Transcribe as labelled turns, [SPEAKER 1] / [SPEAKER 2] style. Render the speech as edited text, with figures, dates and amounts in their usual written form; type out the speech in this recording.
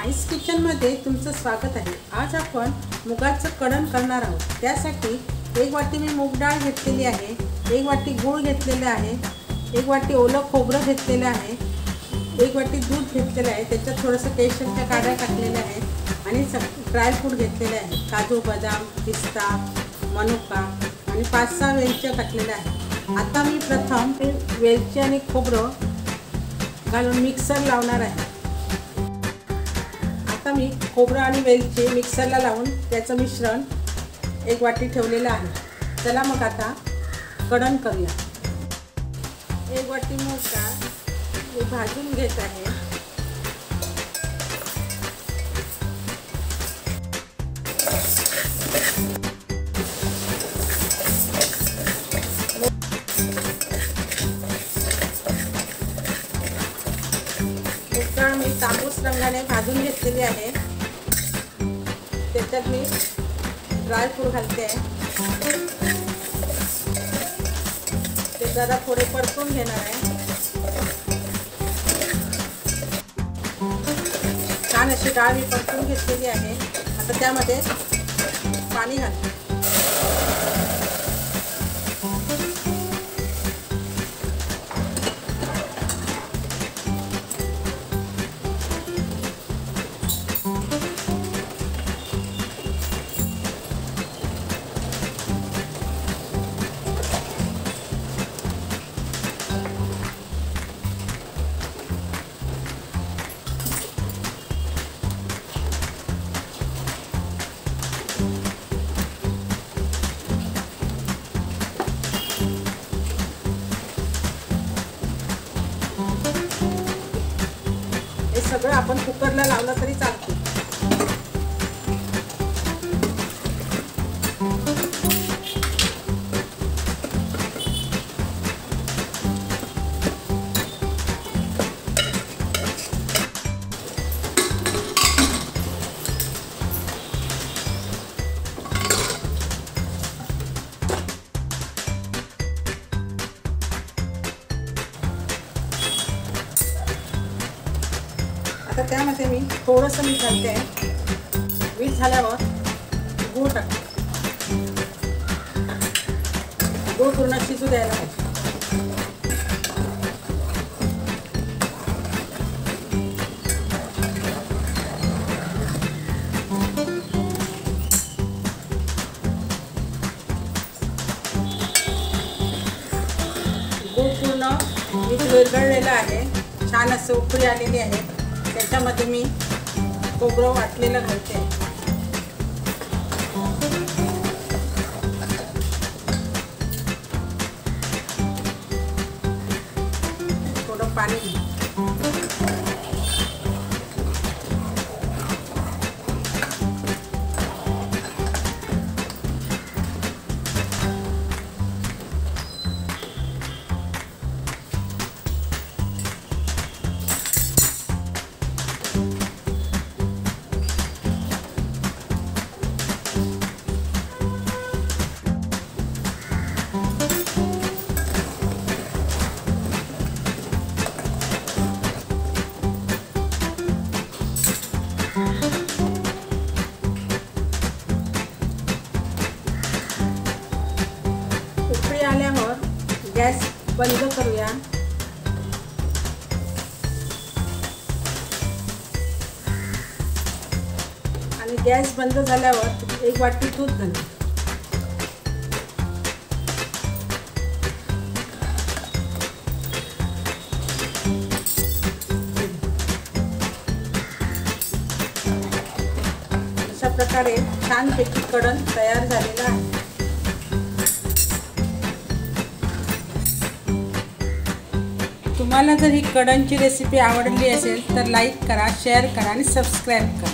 [SPEAKER 1] MICE किचनमध्ये तुमचं स्वागत आहे। आज आपण मुगाचं कढण करणार आहोत। त्यासाठी 1 वाटी मी मूग डाळ घेतलेली आहे, 1 वाटी गूळ घेतलेला आहे, 1 वाटी ओलं खोबरं घेतलेलं आहे, 1 वाटी दूध घेतलेलं आहे, त्याच्यात थोडंसं केशरच्या काड्या टाकलेल्या आहेत आणि ड्रायफ्रूट घेतलेले आहेत, काजू बदाम पिस्ता मनुका आणि 5-6 वेलच्या टाकलेल्या आहेत। आता मी प्रथम ते वेलची आणि खोबरं घालून मिक्सर लावणार आहे। आता मी खोबरं आणि वेलची मिक्सरला लावून त्याचं मिश्रण 1 वाटी ठेवलेलं आहे। चला मग आता कढण करूया। 1 वाटी मूग डाळ मी भाजून घेत आहे। मी तांबूस रंगाने भाजून घेतलेली आहे। त्याच्यात मी ड्रायफ्रूट घालते आहे, ते जरा थोडे परतून घेणार आहे। छान अशी डाळ मी परतून घेतलेली आहे। आता त्यामध्ये पाणी घालते। सगळं आपण कुकरला लावलं तरी चालते। आता त्यामध्ये मी थोडंसं मीठ घालते आहे। मीठ झाल्यावर गूळ टाकते। गूळ पूर्ण शिजू द्यायला पाहिजे। गूळ पूर्ण मीठ विरघळलेलं आहे, छान असं उकळी आलेली आहे। त्याच्यामध्ये मी खोबरं वाटलेलं घालते। थोडं पाणी आल्यावर गॅस बंद करूया आणि गॅस बंद झाल्यावर 1 वाटी दूध घालू। अशा प्रकारे छानपैकी कढण तयार झालेलं आहे। तुम्हाला जर ही कढणची रेसिपी आवडली असेल तर लाईक करा, शेअर करा आणि सबस्क्राईब करा।